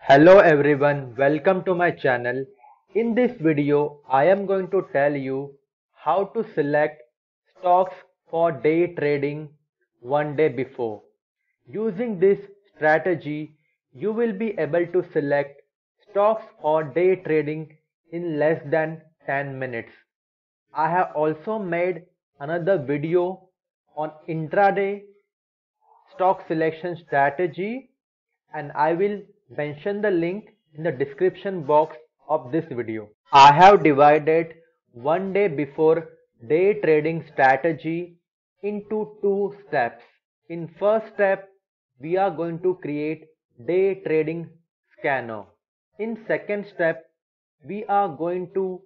Hello everyone, welcome to my channel. In this video, I am going to tell you how to select stocks for day trading one day before. Using this strategy, you will be able to select stocks for day trading in less than 10 minutes. I have also made another video on intraday stock selection strategy, and I will mention the link in the description box of this video. I have divided one day before day trading strategy into two steps. In first step, we are going to create day trading scanner. In second step, we are going to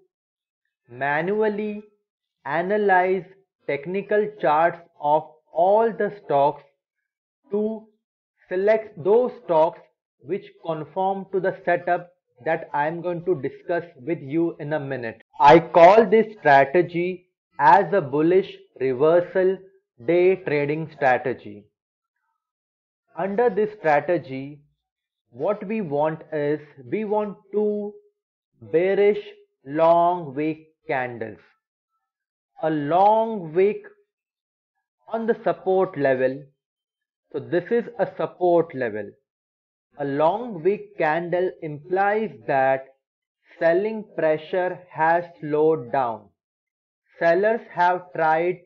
manually analyze technical charts of all the stocks to select those stocks which conform to the setup that I am going to discuss with you in a minute. I call this strategy as a bullish reversal day trading strategy. Under this strategy, what we want is we want two bearish long wick candles. A long wick on the support level. So this is a support level. A long wick candle implies that selling pressure has slowed down. Sellers have tried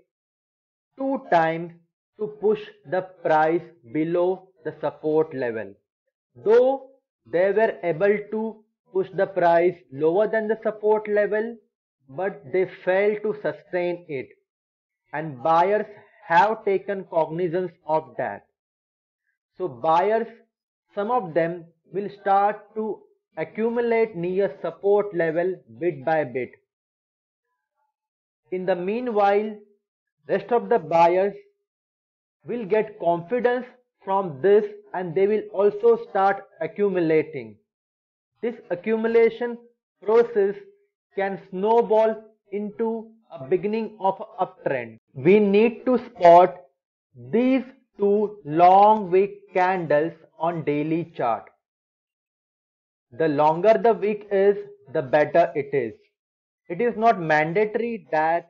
2 times to push the price below the support level. Though they were able to push the price lower than the support level, but they failed to sustain it, and buyers have taken cognizance of that. So buyers, some of them will start to accumulate near support level bit by bit. In the meanwhile, rest of the buyers will get confidence from this and they will also start accumulating. This accumulation process can snowball into a beginning of an uptrend. We need to spot these two long wick candles on daily chart. The longer the wick is, the better it is. It is not mandatory that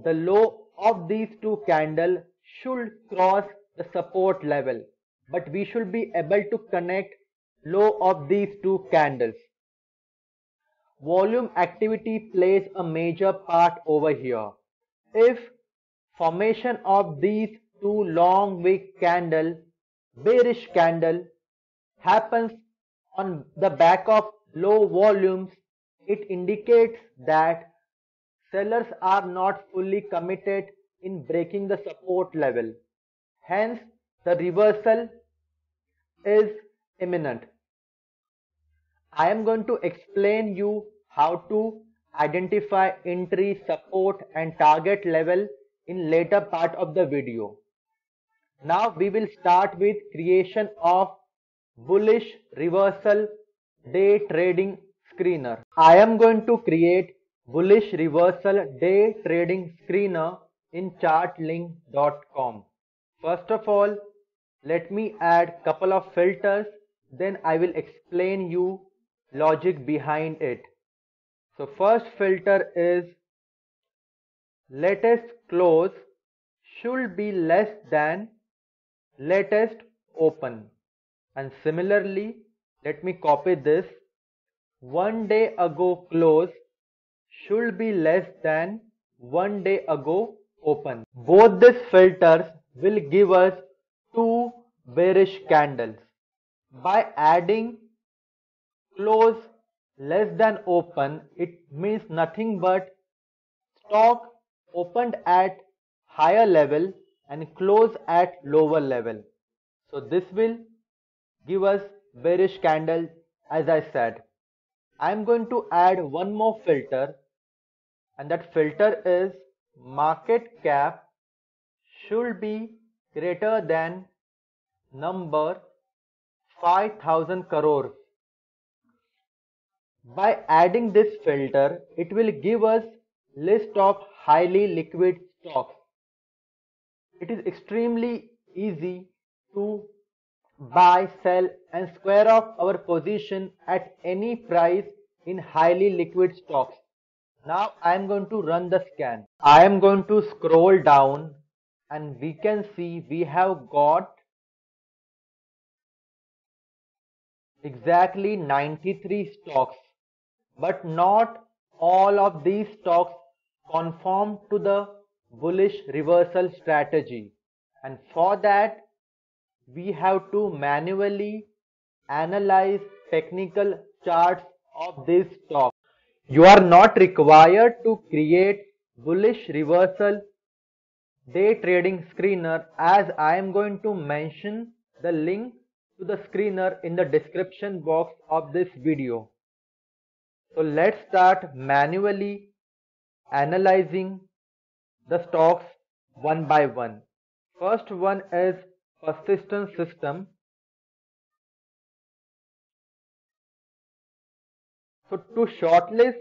the low of these two candles should cross the support level, but we should be able to connect low of these two candles. Volume activity plays a major part over here. If formation of these two long wick candle, bearish candle, happens on the back of low volumes, it indicates that sellers are not fully committed in breaking the support level. Hence, the reversal is imminent. I am going to explain you how to identify entry, support and target level in later part of the video. Now we will start with creation of bullish reversal day trading screener. I am going to create bullish reversal day trading screener in chartlink.com. First of all, let me add couple of filters, then I will explain you logic behind it. So first filter is latest close should be less than latest open, and similarly let me copy this, one day ago close should be less than one day ago open. Both these filters will give us two bearish candles. By adding close less than open, it means nothing but stock opened at higher level and close at lower level. So this will give us bearish candle. As I said, I am going to add one more filter, and that filter is market cap should be greater than number 5000 crore. By adding this filter, it will give us list of highly liquid stocks. It is extremely easy to buy, sell and square off our position at any price in highly liquid stocks. Now I am going to run the scan. I am going to scroll down and we can see we have got exactly 93 stocks, but not all of these stocks conform to the bullish reversal strategy, and for that we have to manually analyze technical charts of this stock. You are not required to create bullish reversal day trading screener, as I am going to mention the link to the screener in the description box of this video. So let's start manually analyzing the stocks one by one. First one is Persistent System. So to shortlist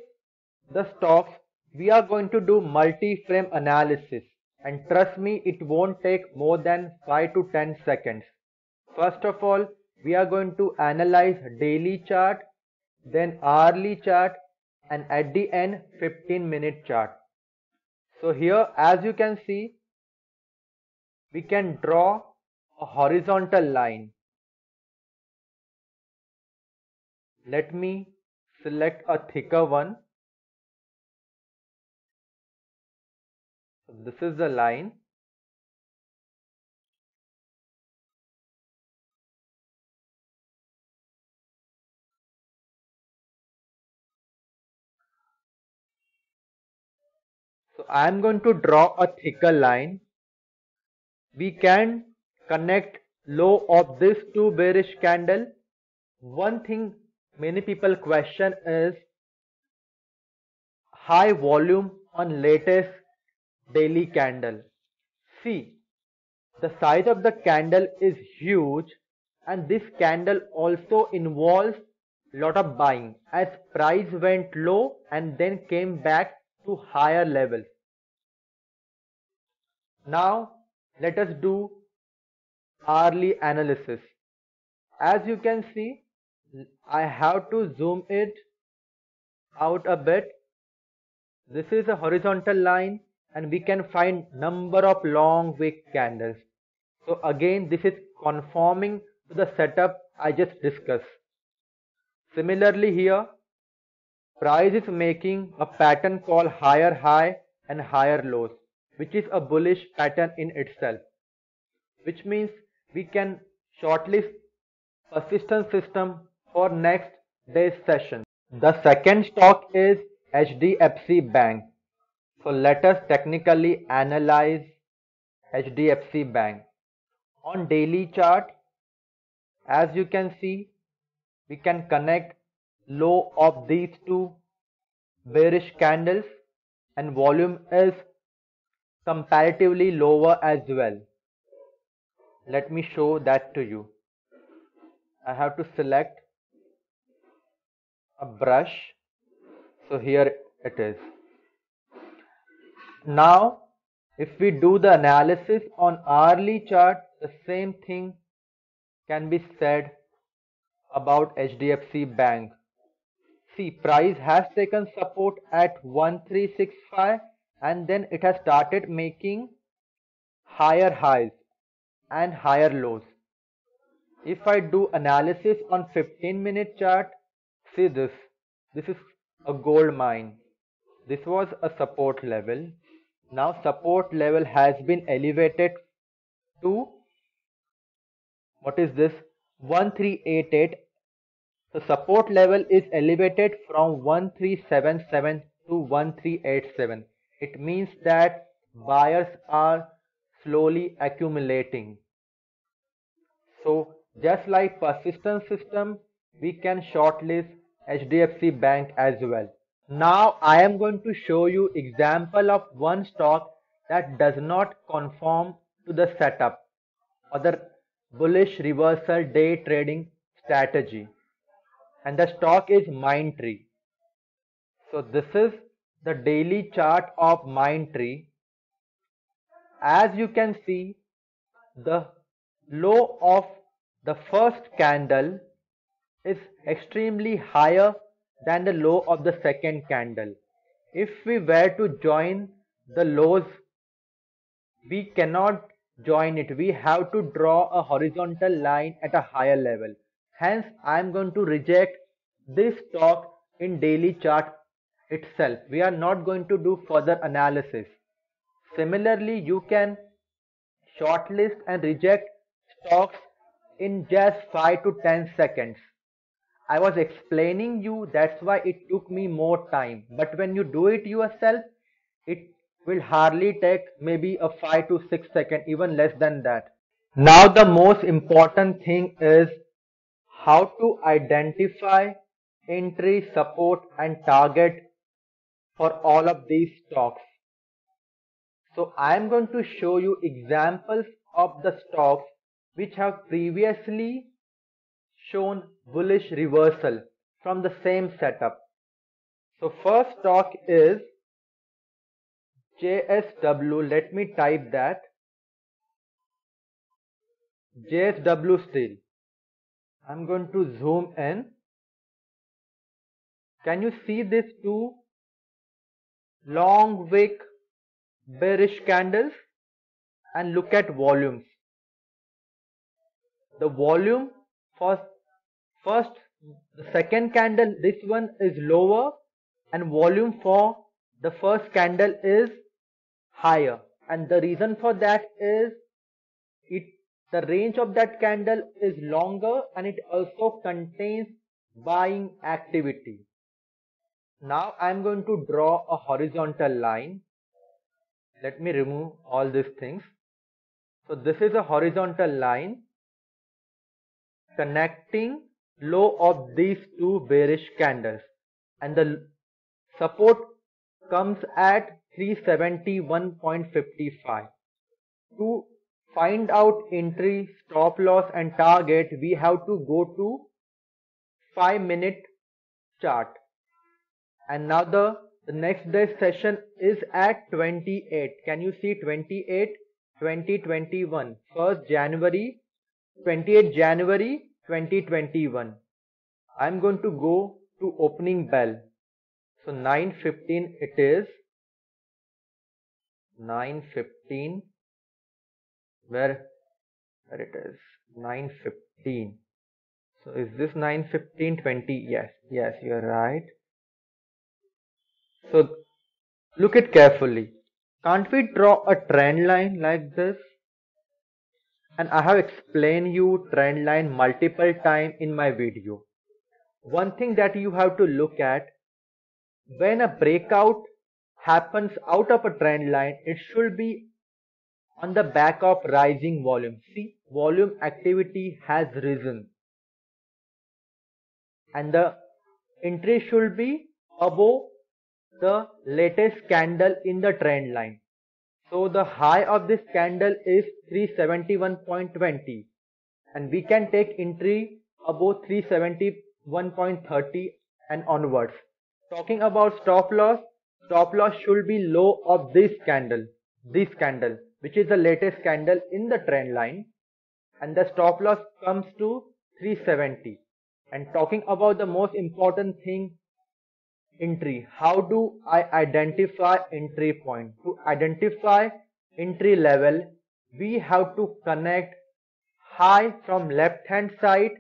the stocks, we are going to do multi-frame analysis, and trust me, it won't take more than 5 to 10 seconds. First of all, we are going to analyze daily chart, then hourly chart, and at the end 15-minute chart. So here, as you can see, we can draw a horizontal line. Let me select a thicker one. So this is the line. So I am going to draw a thicker line. We can connect low of this two bearish candle. One thing many people question is high volume on latest daily candle. See, the size of the candle is huge, and this candle also involves lot of buying as price went low and then came back to higher levels. Now let us do hourly analysis. As you can see, I have to zoom it out a bit. This is a horizontal line and we can find number of long wick candles. So again, this is conforming to the setup I just discussed. Similarly here, price is making a pattern called higher high and higher lows, which is a bullish pattern in itself, which means we can shortlist Persistent System for next day's session. The second stock is HDFC Bank. So let us technically analyze HDFC Bank. On daily chart, as you can see, we can connect low of these two bearish candles and volume is comparatively lower as well. Let me show that to you. I have to select a brush. So here it is. Now if we do the analysis on hourly chart, the same thing can be said about HDFC Bank. See, price has taken support at 1365 and then it has started making higher highs and higher lows. If I do analysis on 15-minute chart, see this. This is a gold mine. This was a support level. Now support level has been elevated to, what is this, 1388. The support level is elevated from 1377 to 1387. It means that buyers are slowly accumulating. So just like Persistent System, we can shortlist HDFC Bank as well. Now I am going to show you example of one stock that does not conform to the setup or the bullish reversal day trading strategy, and the stock is Mindtree. So this is the daily chart of Mindtree. As you can see, the low of the first candle is extremely higher than the low of the second candle. If we were to join the lows, we cannot join it. We have to draw a horizontal line at a higher level. Hence, I am going to reject this stock in daily chart itself. We are not going to do further analysis. Similarly, you can shortlist and reject stocks in just 5 to 10 seconds. I was explaining you, that's why it took me more time. But when you do it yourself, it will hardly take maybe a 5 to 6 seconds, even less than that. Now the most important thing is how to identify entry, support and target for all of these stocks. So I am going to show you examples of the stocks which have previously shown bullish reversal from the same setup. So first stock is JSW. Let me type that. JSW Steel. I'm going to zoom in. Can you see these two long wick bearish candles? And look at volumes. The volume for the second candle, this one is lower, and volume for the first candle is higher. And the reason for that is the range of that candle is longer and it also contains buying activity. Now I am going to draw a horizontal line. Let me remove all these things. So this is a horizontal line connecting low of these two bearish candles, and the support comes at 371.55. To find out entry, stop loss and target, we have to go to 5-minute chart. And now the next day session is at 28. Can you see 28, 2021, 1st January, 28 January 2021. I'm going to go to opening bell. So 9:15 it is. 9:15. Where it is? 9:15. So is this 9:15, 20? Yes, you are right. So look it carefully. Can't we draw a trend line like this? And I have explained you trend line multiple times in my video. One thing that you have to look at, when a breakout happens out of a trend line, it should be on the back of rising volume. See, volume activity has risen and the entry should be above the latest candle in the trend line. So the high of this candle is 371.20 and we can take entry above 371.30 and onwards. Talking about stop loss should be low of this candle, which is the latest candle in the trend line, and the stop loss comes to 370. And talking about the most important thing, entry. How do I identify entry point? To identify entry level, we have to connect high from left hand side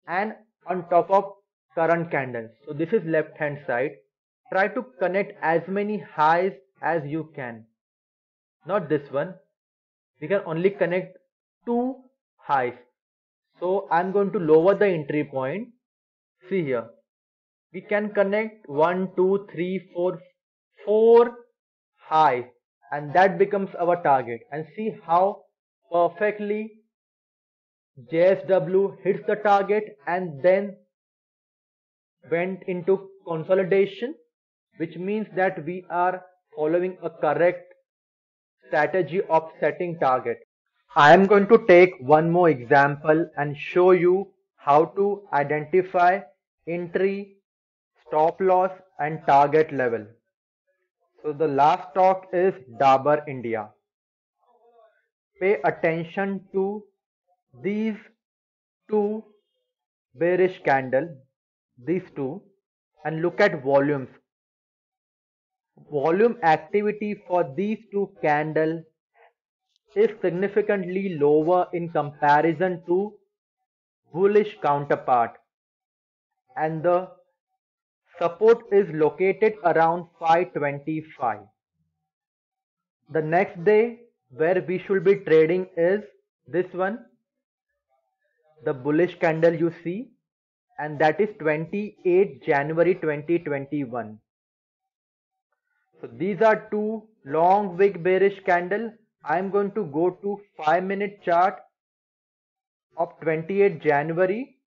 and on top of current candle. So this is left hand side. Try to connect as many highs as you can. Not this one. We can only connect 2 highs. So I'm going to lower the entry point. See here. We can connect 1, 2, 3, 4 highs, and that becomes our target. And see how perfectly JSW hits the target and then went into consolidation, which means that we are following a correct strategy of setting target. I am going to take one more example and show you how to identify entry, stop loss and target level. So the last stock is Dabur India. Pay attention to these two bearish candle, these two, and look at volumes. Volume activity for these two candles is significantly lower in comparison to bullish counterpart, and the support is located around 525. The next day where we should be trading is this one, the bullish candle you see, and that is 28 January 2021. So these are two long wick bearish candle. I am going to go to 5-minute chart of 28 January.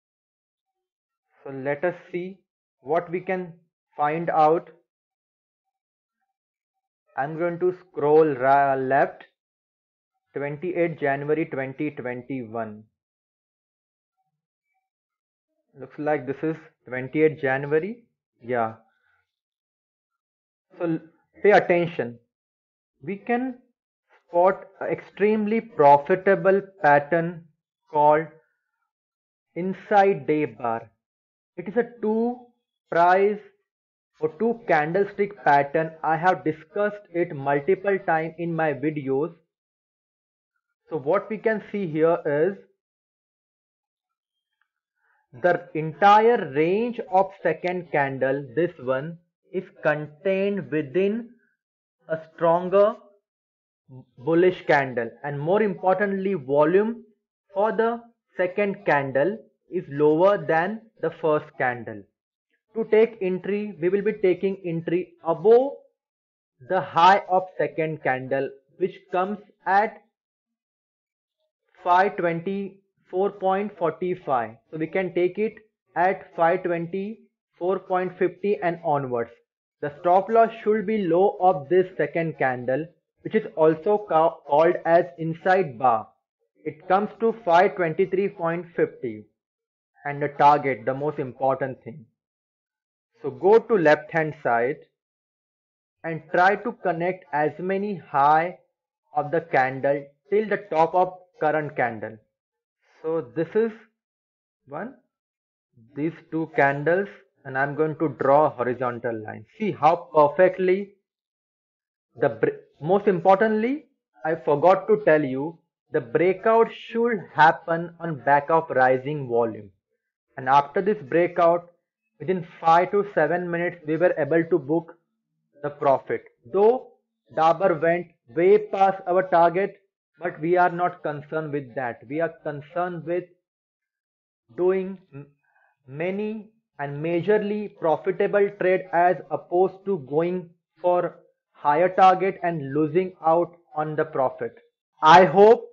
So let us see what we can find out. I'm going to scroll left, 28 January 2021. Looks like this is 28 January. Yeah. So pay attention. We can spot an extremely profitable pattern called inside day bar. It is a two price or two candlestick pattern. I have discussed it multiple times in my videos. So what we can see here is the entire range of second candle, this one, is contained within a stronger bullish candle, and more importantly volume for the second candle is lower than the first candle. To take entry, we will be taking entry above the high of second candle, which comes at 524.45. So we can take it at 524.50 and onwards. The stop loss should be low of this second candle, which is also called as inside bar. It comes to 523.50, and the target, the most important thing. So go to left hand side and try to connect as many high of the candle till the top of current candle. So this is one, these two candles, and I'm going to draw a horizontal line. See how perfectly most importantly, I forgot to tell you, the breakout should happen on back of rising volume, and after this breakout within 5 to 7 minutes we were able to book the profit. Though Dabur went way past our target, but we are not concerned with that. We are concerned with doing many and majorly profitable trade as opposed to going for higher target and losing out on the profit. I hope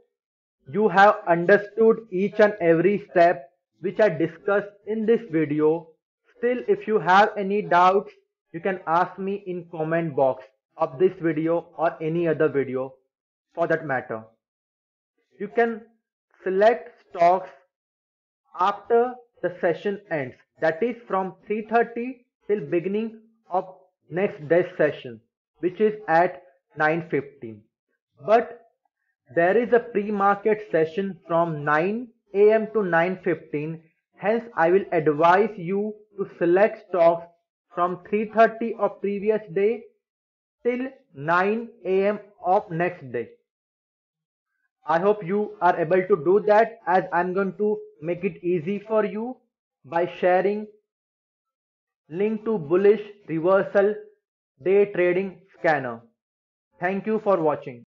you have understood each and every step which I discussed in this video. Still, if you have any doubts, you can ask me in comment box of this video or any other video for that matter. You can select stocks after the session ends, that is from 3:30 till beginning of next day's session, which is at 9:15. But there is a pre-market session from 9 a.m. to 9:15. Hence, I will advise you to select stocks from 3:30 of previous day till 9 a.m. of next day. I hope you are able to do that, as I'm going to make it easy for you by sharing link to bullish reversal day trading scanner. Thank you for watching.